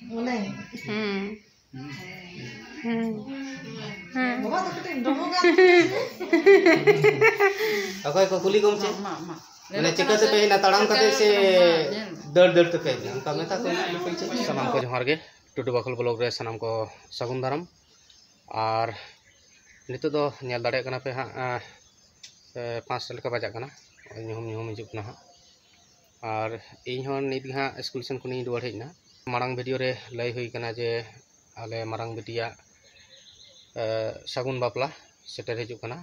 अकोय को कुली गम छे माने चिकाते पे ना ताड़ाम कते से दर दर ते पे उनका मेता को सनाम को जोहार गे टुटू बाखल ब्लॉग रे सनाम को सगुन दाराम और नितो दो नेल दाड़े कना पे हा 5 लेका बजा कना ñoom हिजुक ना और इन हन नित हा स्कूल सन कुनी दुआर हेजना मारांग वीडियो रे लय हुई कना जे आले मारांग बिटिया सगुन बापला सेटर हिजुक कना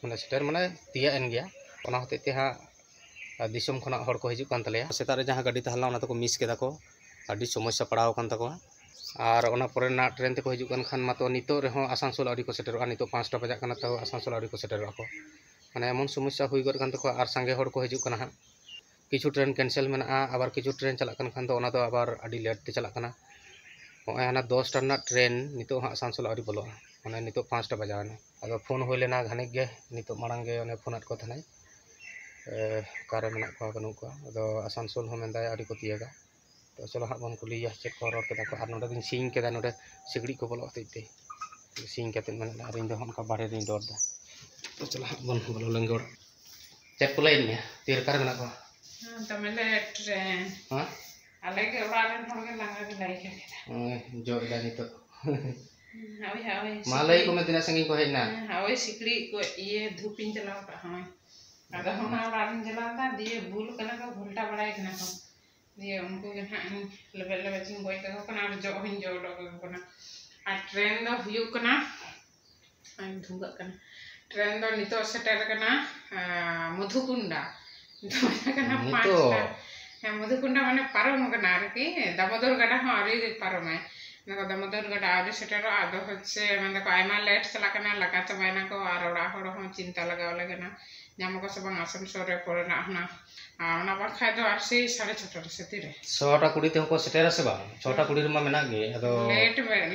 माने सेटर माने तिया एन गया ओना होते ते हा दिसम खना हर को हिजुक कान तलेया सेता रे जहां गाड़ी तहला ओना तको मिस केदा को आडी समस्या पड़ाव कान तको और ओना परे ना ट्रेन ते को हिजुक कान खान मातो नितो रे हो आसानसोल आडी को सेटरो नितो 5टा बजा कना तो आसानसोल आडी को सेटरो को माने एमन समस्या हुई गद कान तको आर संगे हर को हिजुक कना हा किछु ट्रेन कैंसिल मेना आबार किछु ट्रेन चला कन खान तो ओना तो आबार आडी लेट ते चला कना ओय हाना 10 टा ना ट्रेन नितो हा आसानसोल आडी बोलो माने नितो 5टा बजाना अदो फोन होय लेना घानिक गे नितो मारांग गे ओने फोनात को थानाय कारे मेना को बनु को अदो आसानसोल हो मेंदाय आडी को तियागा तो चलो हा बन कुलिया चेक को रोड केदा को आर नोडे दिन सिंग केदा नोडे सिगड़ी को बोलो तेते सिंग केते माने आरिन दो हमका बारे रिन डोर दा तो चलो हा बन बोलो लंगोर चेक को लाइन में तीर कारे मेना को तमेले ट्रेन हां आले के ओरान होगे लंगा के लाई के जो इदानी तो हावे मालई को में दिना संगी को हेना हावे सिकड़ी को ये धूपिन चलाव का हां आदा होना ओरान जलाता दिए भूल कना का भुलटा बड़ाई कना को दिए उनको के लेवल लेवल चिंग बोय का कना जो हिन जो डो कना आ ट्रेन दो हुयु कना आ धुगा कना ट्रेन दो नितो सेटर कना मधुकुंडा नितो मधुकुंडा माने पारम कना आरकी दामोदर गडा हो आरी पारम है ना दामोदर गडा आरी सेटर आदो होचे माने को आयमा लेट चला कना लगा चबायना को आर ओड़ा होड़ हो चिंता लगाव लगना ᱧᱟᱢ ᱠᱚ ᱥᱮ ᱵᱟᱝ ᱟᱥᱟᱱᱥᱳᱞ ᱨᱮ ᱯᱚᱨᱮᱱᱟᱜ ᱦᱟᱱᱟ ᱚᱱᱟ ᱵᱟᱠᱷᱟᱡ ᱫᱚ ᱟᱨ ᱥᱮ 6:30 ᱥᱮᱛᱤᱨᱮ 6टा कुड़ी ते को सेटेरा से बा 6टा कुड़ी रमा मेना गे अदो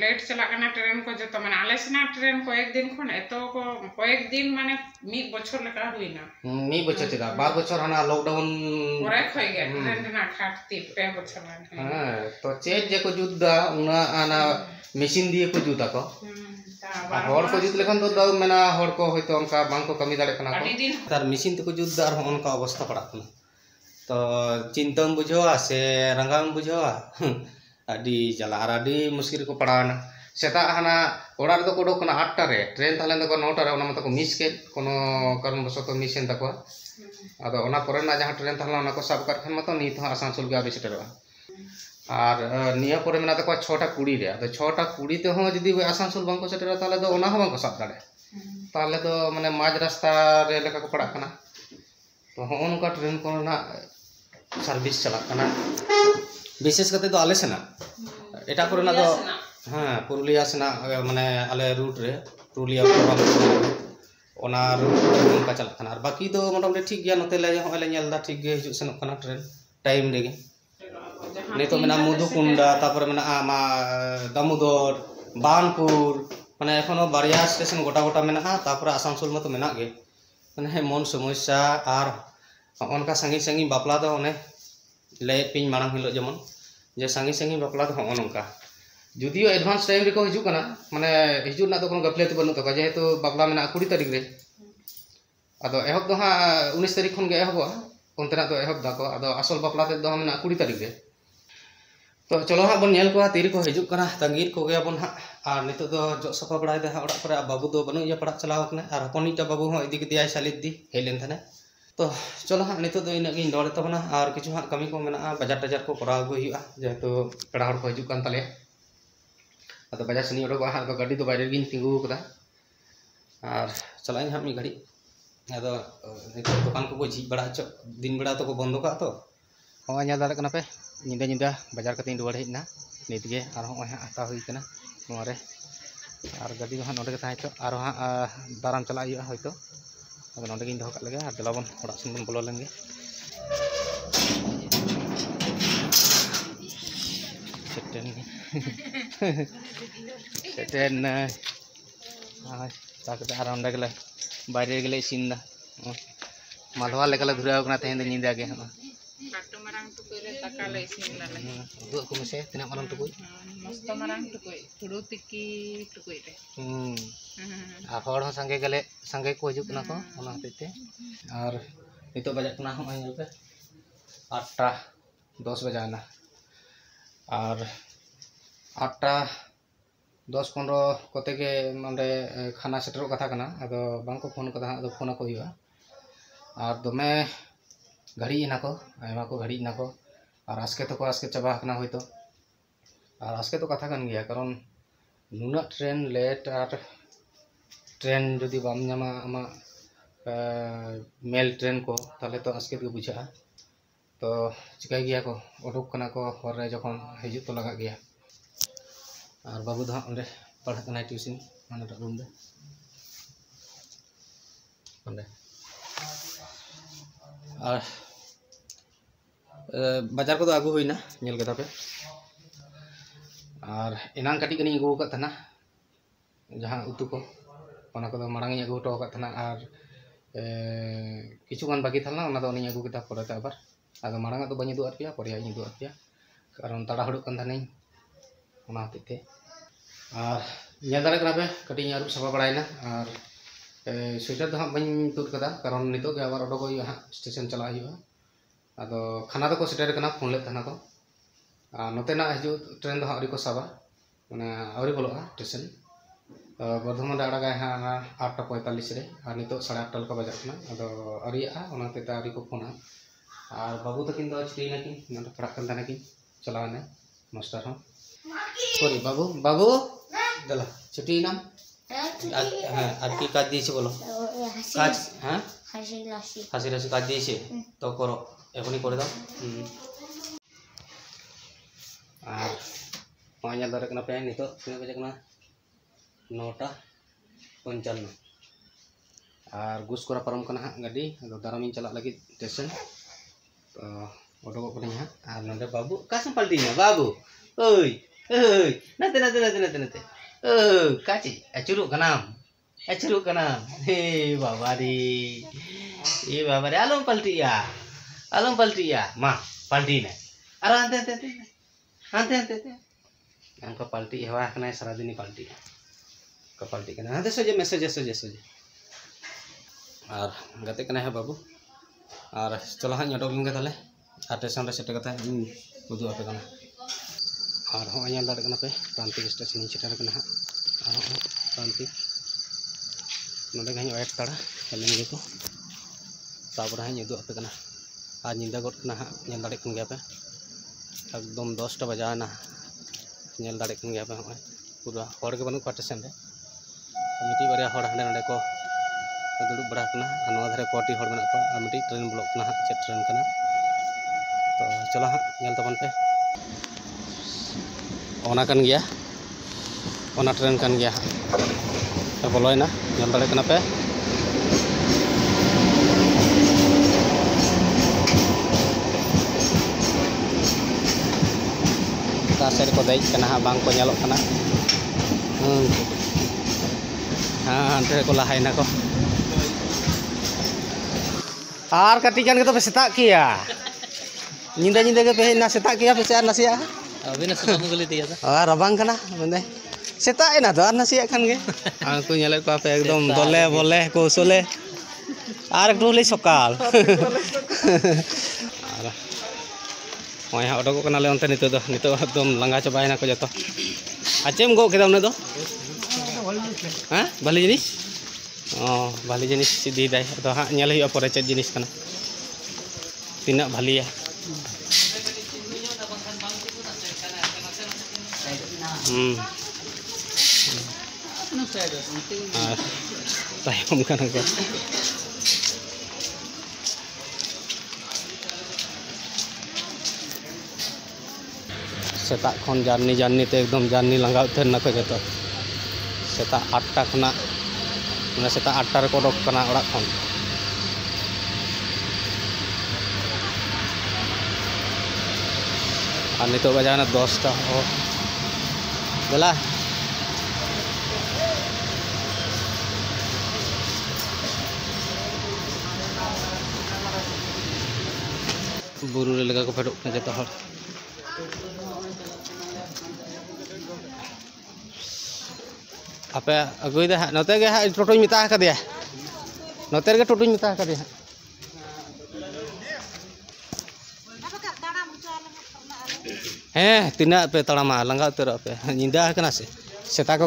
लेट चला कना ट्रेन को जतो माने आले सेना ट्रेन को एक दिन खन एतो को एक दिन माने मी बछर लका हुइना मी बछर चदा 12 बछर हना लॉकडाउन परे खय गे ट्रेन ना खाटती पे बछर माने हां तो चेज जे को जुद्दा उना आना मेशिन दिए को जुदा को हर को जुत लेखन तो मेना हर को होयतो उनका बांग को कमी दाड़े कना को तार मशीन ते को जुत दार उनका अवस्था पड़ा कना तो चिंतम बुझवा से रंगाम बुझवा आडी चला आर आडी मुश्किल को पड़ाना सेता हाना ओड़ा रे को डो कना 8टा रे ट्रेन ताले को 9टा रे ओना मत को मिस के कोनो कारण बसतो मिसेन तको आदो ओना परे ना जहां ट्रेन ताला ओना को सब कर खन मत नीत हो आसानसोल गे आबे सेटरवा और निया परे मेना तको 6टा कुड़ी रे तो 6टा कुड़ी ते हो जदी आसानसोल बांको सेटरा ताले दो ओना हो बांको सब दाड़े ताले तो माने माज रास्ता रे लेका को पड़ा कना तो हो उनका ट्रेन को ना सर्विस चला कना विशेष करते तो आले सेना एटा करे ना तो हां पुरुलिया सेना माने आले रूट रे पुरुलिया ओना रूट का चला कना और बाकी तो मोटामोटी ठीक गया नते ले हो ले नेलदा ठीक गे हिजु सेनक कना ट्रेन टाइम रेगे नितो मेना मधुकुंडा तापर मेना आमा दामोदर बानपुर माने एखोनो बारिया स्टेशन गोटा गोटा मेना तापर आसानसोल मतो मेना गे माने मन समस्या आर ओनका संगी संगी बापला दो ओने ले पिन मारांग हिलो जेमन जे संगी संगी बापला दो ओनका जुदियो एडवांस टाइम रे को हिजु कना माने हिजु ना तो कोनो गफलेत बनु तो जेहेतु बापला मेना 20 तारीख रे आदो एहब दो हा 19 तारीख खन गे एहबो ओनतेना तो एहब दाको आदो असल बापला ते दो मेना 20 तारीख रे तो चलो हाँ बन को तीर को हिजुक कना तंगीर को गया बन हाँ और नितो दो जो सफा बड़ा दे हाँ ओड़ा पर बाबू दो बनु या पड़ा चलाव कना और हपनिटा बाबू हाँ इदी के सालिद दी हेज लेन थाने तो चलो हाँ नितो दो इना गिन रोड तबना और किछु हाँ कमी को मेना बाजार टाजार को कराव गो हुआ जेहेतु पेड़ा हड़ को हिजुक कान तले अतो बाजार सनी ओडो हाँ तो गाड़ी तो बाइरे गिन तिंगु कदा और चलाइन हाँ मी घड़ी अदो नितो दुकान को झिज बड़ा च दिन बेड़ा तो को बंद का तो हो ᱧᱮᱞ दाड़े कना पे निदा निदा बाजार कते दुआर हेजना नित गे और हो हता हुई कना नोरे और गाड़ी हाँ नोडे के ताहे और हाँ दाराम चला हुआ होयतो अब नोडे गिन दो का लगे और चला बन ओड़ा सुन बन बोलो लेंगे सेटेन ताकते और ओंडे गेले बाहरे गेले इसिन दा मालवा लेकला धुराव कना तेहेन निदा गे हां marang tukui le taka le isin lale. Dua aku mesti tina marang tukui. Mosto marang tukui, hudu tiki tukui le. Hor hon sangge ko hijuk kena ko ona hotete. Ar nitok bajak kena hon ayo ke 8:10 bajana. Ar 8:10-15 kote ke nonde khana setero katha kana ado bangko phone kada ado phone ko hiwa. Ar dome घड़ी ना को आयमा को घड़ी ना को और आजके तो चाबा हकना होइतो और आजके तो कथा कान गया कारण नुना ट्रेन लेट और ट्रेन जदि बाम नामा आमा मेल ट्रेन को ताले तो आजके के बुझा तो चिकाय गया को ओडोक कना को हर रे जखन हिजु तो लगा गया और बाबू दो ओंडे पढ़ा कना ट्यूशन माने रूम दे ओंडे और बाजार को आगू हुई ना नेल कदा पे और इनान कटी कनी आगू का तना जहां उतु को ओना को मांग आगू टो का तना और किछुगान बाकी थाना ओना दो नि आगू केता पड़ता आबार आदो मांग तो बनी दो आपिया पड़िया इन दो आपिया कारण ताड़ा हड़ुक कान थानी ओना हतेते और नेल दारे कना पे कटी आरु सफा बड़ायना और स्वेटर तो हाँ बन तुद कदा कारण नितो के आबार ओडो को हाँ स्टेशन चला हुआ आदो खाना तो को सेटर कना फोन ले थाना को नोते ना हिजु ट्रेन दो आउरी को साबा माने आउरी बोलोआ स्टेशन बर्धमान रे आड़ागा हाँ 8:45 रे और नितो 8:30 लका बजाक कना आदो आउरिया ओना तेता आउरी को फोना और बाबू तकिन दो चिना किन नोते पढ़ा कन थाना किन चलावने मास्टर हो सॉरी बाबू दला छुट्टी नाम आरती काज दिए बोलो काज हाँ हासि राशि काज दिए तो करो एखनी करे दाओ और नॉय नेल दारे कना पे नितो तिना बजे कना 9:55 और गुसकोरा परम कना हाँ गाड़ी आदो दारामिन चला लगी स्टेशन तो ओडोक कनी हाँ और नोंडे बाबू कासम पलटिना बाबू ओय ओय नते काची अचुरु कनाम हे बाबा रे आलम पलटिया मा पलटी ने अरे अंते हमको पलटी हवा कना सारा दिन पलटी का पलटी कना हां सोजे मैसेज और गते कना है बाबू और चलो हाँ नडोक लिंगे ताले स्टेशन रे सेटे कथा उदु आपे कना और हो आया दाड़ कना पे प्रांतिक स्टेशन सेटर कना हाँ और प्रांतिक नोडे गई वेट ताड़ा हेलेन गे को तापर हाँ उदु आपे कना और निंदा गड कना हाँ नेल दाड़े कन गया पे एकदम 10टा बजाना नेल दाड़े कन गया पे हो पूरा हर के बनु स्टेशन रे मिटी बारिया हर हांडे नाडे को दुड़ुब बड़ा कना नवा धारे कोटी हर मेना को मिटी ट्रेन ब्लॉक कना हाँ चे ट्रेन कना तो चलो हाँ नेल तबन पे ओना कन गया ओना ट्रेन कन गया तो बोलोयना नेल दाड़े कना पे तासेर को देज कना हाँ बांग को नेलोक कना हाँ हांते को लहायना को आर कटी कान के तो पे सेता किया निंदा के पे ना सेता किया पे चार नसिया अबे ना सुबह गली दिया था रबांग कना बंदे सेता एना तो नसिया खान गे को नेले को पे एकदम दले बोले कौशले आर एकटु ले सकाल ओय हा ओडो को कनाले ओनते नितो एकदम लंगा चबायना को जतो आचेम गो केदा उने दो हां भाली जिनिस भाली जिनिस सिद्धि दाय तो हाँ नेल हुआ परे चेक जिनिस कना तिना भालिया तायम कना को सेता खन जार्नी ते एकदम जार्नी लंगा उतर ना को जतो सेता 8टा खना माने सेता 8टा रे को ओडोक कना ओड़ा खन और नितो बजाना 10टा बेला बुरु रे लगा को फेडोक ना जतो हर आपे अगुई दे नते गे टोटोई मिता का दिया नते गे टोटोई मिता का दिया तीना पे तड़ामा लंगा उतर पे निंदा कना से सेता को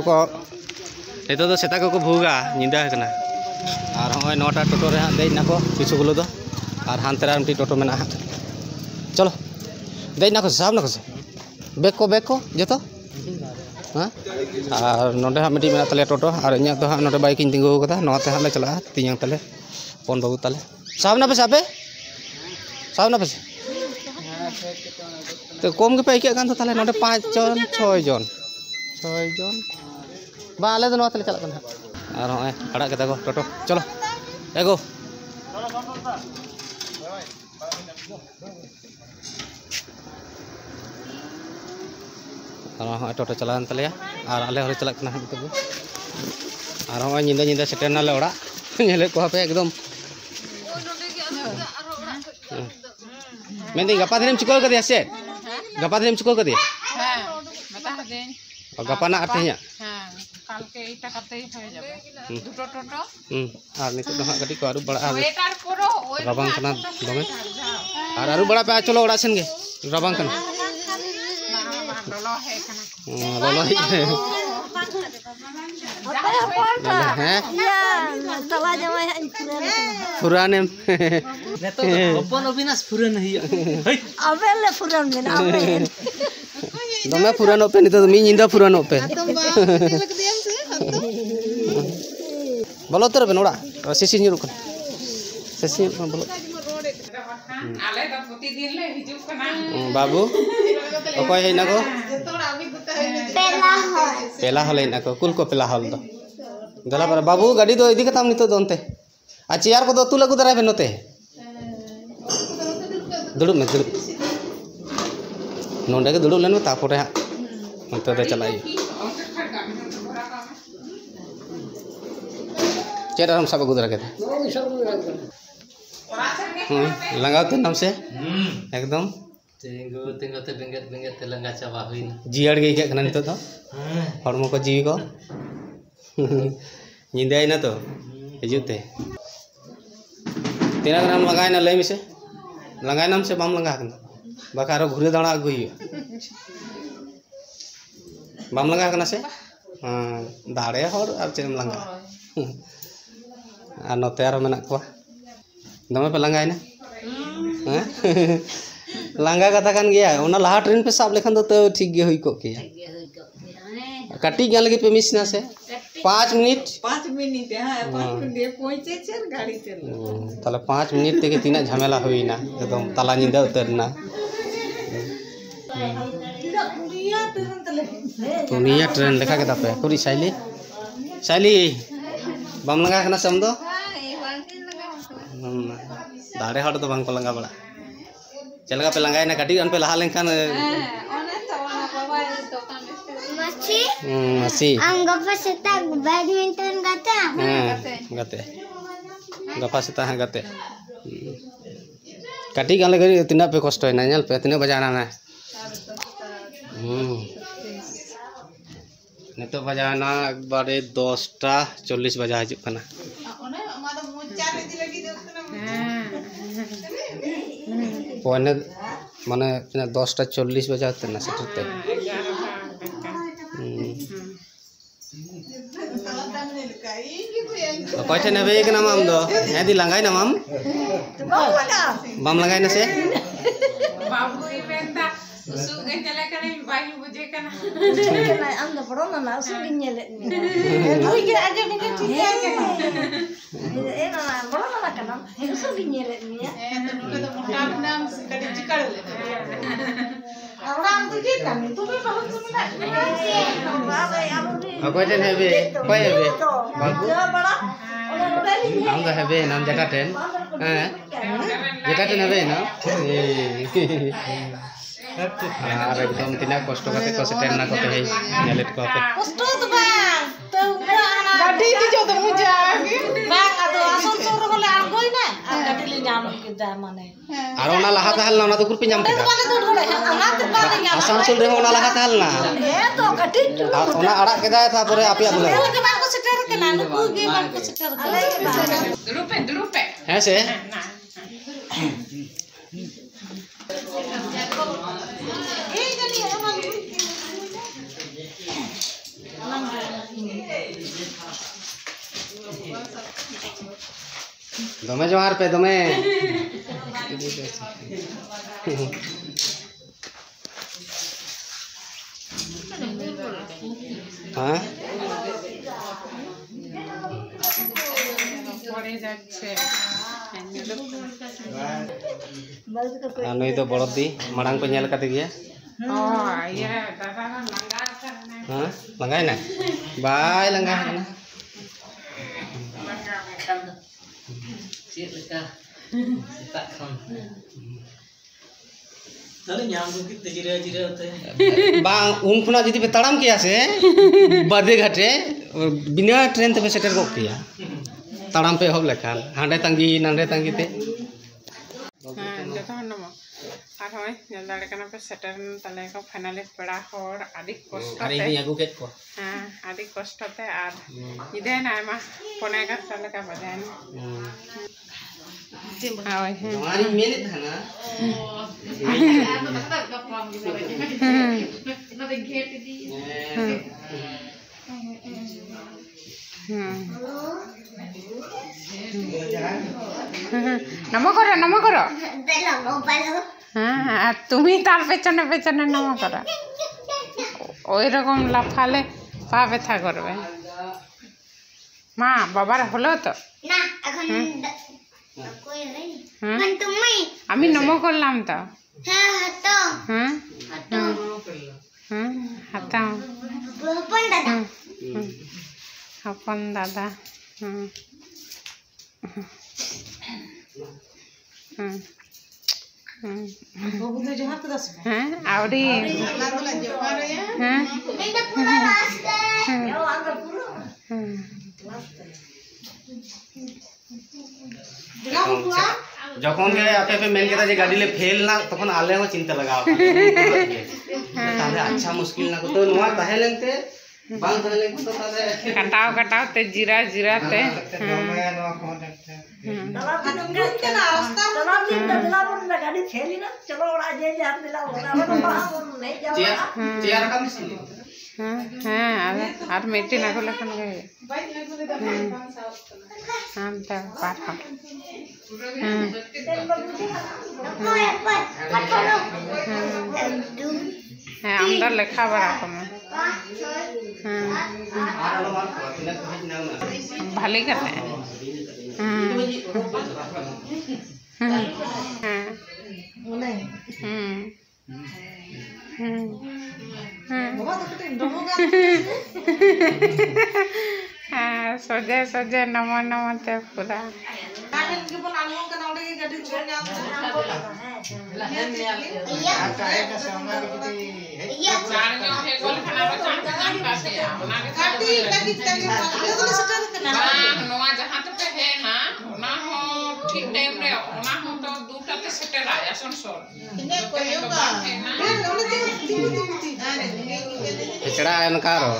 नितो दो सेता को भूगा निंदा कना और होय नोटा टोटो रे हां देज नाको किछु गुलो दो और हानते रे मिटी टोटो मेना चलो देज नाको साहब नाको से बेक को जतो हां और नोडे हा मिटी मेना तले टोटो और इnya तो हा नोडे बाइक इन तिंगो कदा नोते हा ले चला तियang तले पन बाबू तले साहब ना पे सापे साहब ना पे तो कम के पे के कान तो ताले नोडे 5 जन 6 जन बा आले तो नोते चला कना और होय अड़ा के को टोटो चलो एगो और होय टोटो चलान तले और आले हरे चला कना तो और होय निंदा सेटर ना ले ओड़ा नेले को पे एकदम मेंदी गपा दिन चिकोल कर दिया से गपा दिन चिकोल कर दिया हां बता दे और गपा ना आते हैं हां काल के इटा करते ही हो जाबे दुटो टोटो और नितो दो हा गडी को आरु बड़ा वेटार पुरो ओय रबांग कना दमे और आरु बड़ा पे चलो ओड़ा सेन गे रबांग कना लोलो है कना लोलो है हैं तवा जमाय पुराने नेतो अपन अविनाश पुरान है अबेले पुरान में अबेल दमे पुरान पे नितो मी निंदा पुरान पे बोलो तर बेनोड़ा सीसी निरु कन सीसी बोलो आले तो प्रतिदिन ले हिजुक कना बाबू ओकय है ना को पेला हल ना को कुल को पेला हल दो दला पर बाबू गाड़ी दो इदी कताम नितो दोनते आ चेयर को दो तू लगु दराय बेनोते दुड़ु में दुड़ु नोंडे के दुड़ु लेन तापरे हा अंत दे चलाई चेयर हम सब गुदरा के लंगाव ते नाम से एकदम तिंगो ते बेंगेत ते लंगा चाबा हुइन जियाड़ गई के नितो तो हड़मो को जीवी को निंदाई ना तो हिजुते तीना ग्राम लगाय ना लई मिसे लगाय नाम से बाम लंगा कना बाकारो घुरे दाणा अगुई बाम लंगा कना से दाड़े हर अब चेम लंगा आ नोते आरो मेना को दमे पे लंगाय ना लंगा कथा कान गया ओना लाहा ट्रेन पे साब लेखन तो ठीक गे होई को के काटी गया लगे पे मिस ना से 5 मिनट हां 5 मिनट पहुंचे छर गाड़ी चल ताले 5 मिनट ते तीना झमेला होइना एकदम ताला निंदा उतरना दुनिया ट्रेन लेखा के तापे कुरी साइली बम लगा कना सम दो दाड़े हट तो बांग को लंगा बड़ा चलगा पे लंगाय ना काटी अन पे लहा लेखान masih anggap kita badminton gata gate gapa sita gate kati kan lagi tina pe kosto na nyal pe tina bajana na nito bajana ekbare 10:40 baja hajuk kana pone mane 10:40 baja tena setete कोई ठे नबे के नाम दो यदि लंगाई ना माम बम लगाई ना से बाबू इवेंटा उसु के चले करे बाई बुझे कना ना हम तो पड़ो ना उसु गिनले ओई के आगे के ठीक है ए ना पड़ो ना कना उसु गिनले मिया तो मोटा नाम से कड़ी चिकड़ ले अब हम तो ठीक है तू भी बहुत सुनना बाबा अब कोई ठे नबे कोई नबे बाबू बड़ा हम तो है नाम जटा ट्रेन हैं जटा ट्रेन है ना আর একদম তিনা কষ্ট করতে কষ্ট ট্রেন না করতে হয় নেলেট को पे কষ্ট তো বাং তো গাড়ি কি যত মুজা বাং আদো আসল সর বলে আগই না गाड़ी ले नाम किदा माने और ओना लहा तहलना ओना तो कुरपि नाम केदा बाले तो ढोड़े अना तो बाले नाम आसानसोल रे ओना लहा तहलना ए तो कटी ओना अड़ा केदा तारपरे आपिया बोले के बार को सेटर के ना को के बार को सेटर अले के बार दुरुपे है से ना ए जनी अमन दमे जोहार पे दमे हाँ পড়ে যাচ্ছে नुई तो बड़दी मांग पे नेल कते गया ও ইয়া দাদা লাঙ্গা আছে हाँ लंगाई ना बाय लंगा है ना Cik leka. Tak kan. Tadi nyambung kita jira-jira tu. बांग उन खुना जदि पे तड़ाम किया से बदे घाटे बिना ट्रेन ते पे सेटर को किया तड़ाम पे होब लेखान हांडे तंगी नांडे तंगी ते হ্যাঁ দেখো নম আর হয় নেল দাড়ে কানা পে সেটার তালে কো ফাইনালি পড়া হর আদি কষ্ট hari ini aku ket ko হ্যাঁ আদি কষ্টতে আর ইদে না মা পনে কা তালে কা বাজান হয় हमारी मेहनत है ना নম করো হ্যাঁ আর তুমি তার পেছনে পেছনে নম করো ওই রকম লাফালে পা ব্যথা করবে মা বাবার হলো তো না এখন কই রে হ্যাঁ এখন তুমি আমি নম করলাম তো হ্যাঁ তো হ্যাঁ তো হ্যাঁ হাতাও বপন দাদা আপন দাদা হুম হুম হুম ববুলে জোহার তো দাস হ্যাঁ আউরি হ্যাঁ এটা পুরো রাস্তা এও আঙ্গর পুরো হুম যখন গে আপে पे मेन केता जे गाड़ी ले फेल ना तखन आले हो चिंता लगाओ ताले अच्छा मुश्किल ना को तो नुआ ताहे लेनते बांग ताहे लेन तो ताले कटाव ते जीरा ते दादा दिन के ना रास्ता दादा दिन दिला बन गाड़ी फेली ना चलो ओड़ा जे हाथ दिला ओड़ा तो बाहर नहीं जावा चेयर का मिस्त्री हाँ और मेटी ना को लेखन गए हम तो पाठ हाँ আমরা লেখা পড়া কম ভালো করে हाँ सजे सजे नमो नमते पूरा हिचड़ा अनकारो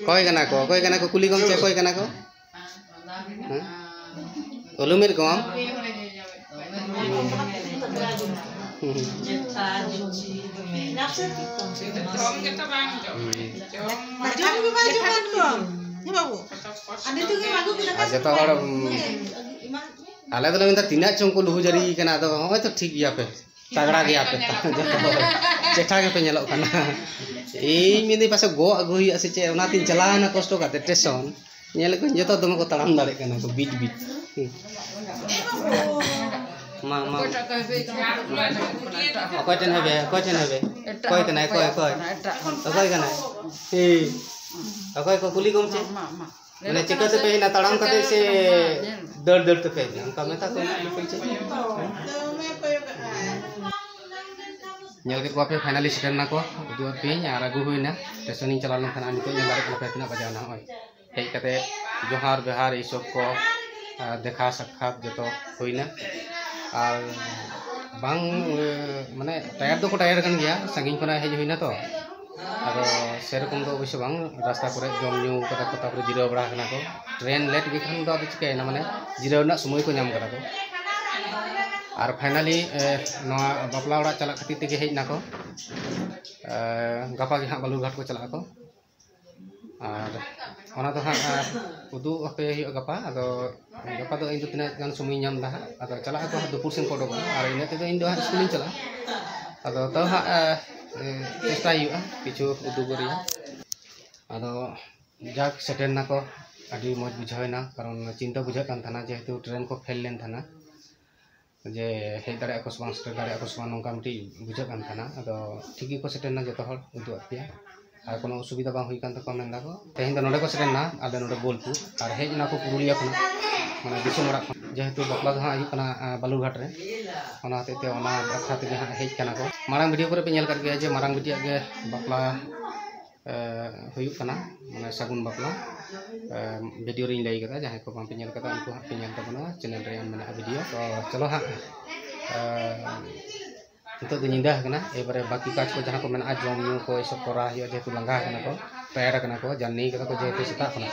कोई कना को कुली गम चे कोई कना को ओलुमिर गम जतो हर आले तो मिंता तीना चंको लुहु जरी कना तो होय तो ठीक गया पे तगड़ा गया पे चेठा के पे नेलो कना ए मिंदी पासे गो अगु हुई से चे ओना तीन चला ना कष्ट काते स्टेशन नेल को जतो दम को तड़ाम दाड़े कना को बीट बीट मा मा कोई टेन हेबे कोई कना कोई कना ए कोई को कुली गम चे मैंने चिकते पे ना तड़ाम कते से दर दर तो पे उनका में था कोई nyel ke ko pe finally seter na ko udu pe ar agu huina station ing chala lenkhan ani to nyel dare ko pe tina bajao na hoy hej kate johar behar ei sob ko dekha sakhat joto huina ar bang mane tayar do ko tayar kan gya sangin khona hej huina to ado serokom do obisho bang rasta kore jom nyu kata kota kore jirau bra kana ko train late ge khan do ado chikai na mane jirau na somoy ko nyam kada ko R finally নয়া বাপলা ওড়া চালা খাতির থেকে hedge নাকো গাপা গে হাঁ বালুরঘাট को चला को আর ona do hang udu ape hiyo gapa ado gapa do indo tina gan sumi nyam dah ado cala ko dupur sin kodo ar ina te do indo schooling cala ado tau ha chesta yu kichu udu gori ado jak seten nako adi moj bujhaina karon cinta bujha kan thana jehetu train ko fail len thana je hej dare ko sebang seter dare ko sebang nongka mti bujha kan thana ado thiki ko seten na joto hor udu apia আর কোনো অসুবিধা বাং হই কান তো কমেন দাকো তেহিন তো নডে ko seten na ale node bolpur ar hej na ko purulia khona mane disom orak jehetu bapla ha ayu kana balurghat re ona tete ona akha te ha hej kana ko marang video kore pe nyel kar ge je marang video ge bapla huyuk kana mane sagun bapla video ring lai kata jahe ko bang pe nyel kata unku ha pe nyel tabona channel re mane video to chalo ha untuk dindah kena ebare baki kaj ko jahan ko mena jom nyu ko eso kora yo je tu langga kena ko tayar kena ko janni kata ko je tu seta kena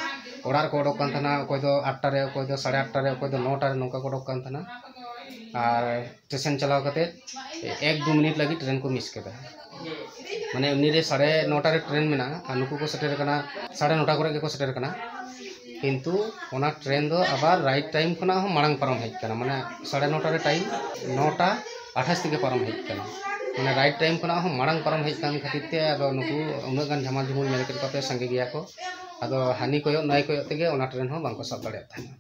orar ko odok kan thana ko do 8 re ko do 8:30 re ko do 9 re nongka ko odok kan thana ar station chalao kate 1-2 minit lagi train ko miss keda mane emni re 9:30 re train mena anuku ko seter kana 9:30 kore ko seter kana কিন্তু ওনা train দো আবার right time খনা হ মারাং পারম হেজ kana মানে 9:30 re time 9:28 থেকে পারম হেজ kana মানে রাইট টাইম খনা হ মারাং পারম হেজ kan khatir te ado nuku unak gan jhamal jumul mel ket kape sange giya ko ado hani koyo nai koyo tege ona train ho bang ko sab dare thana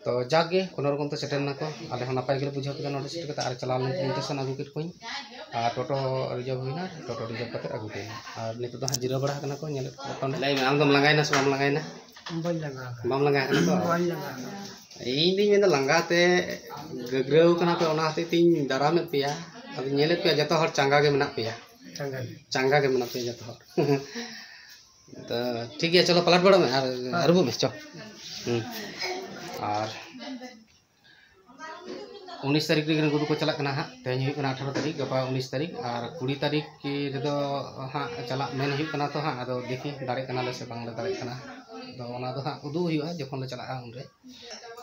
to jage kono rokom to seter na ko ale ho napai gele bujhaw keda node seter kata ar chalal len station agu ket koin ar toto reserve huina toto reserve kate agu ke ar nitu do hajira bada kana ko nyel ton lai am dom langai na sam langai na bam langga kana ko ini mena langga te gegreu kana pe ona te ting daramet pia ab nyelet pia jato hor changa ge menak pia changa ge menak pia jato hor तो ठीक है चलो पलट बड़ो में अरबू में चो और 19 तारीख रे गुरु को चला कना हा तेज हुई कना 18 तारीख गपा 19 तारीख और 20 तारीख की रेदो हा चला मेन हुई कना तो हा अदो देखी दाड़े कना ले से बांग ले दाड़े कना तो ओना दो हा उदू हुई जखन ले चला उन रे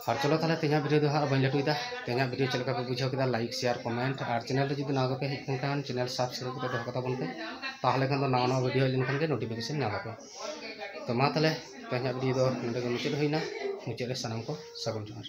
और चलो ताले तेजा वीडियो दो हा बन लटुइदा तेजा वीडियो चलका पे बुझाव केदा लाइक शेयर कमेंट और चैनल रे जदि नागा पे हेज खान चैनल सब्सक्राइब के दो कता बनते ताहले खान तो नावा वीडियो लिन खान के नोटिफिकेशन नामा पे तो मा ताले तेजा वीडियो दो नडे मुचाद होइना मुचाद रे सनाम को सगुन जोहार।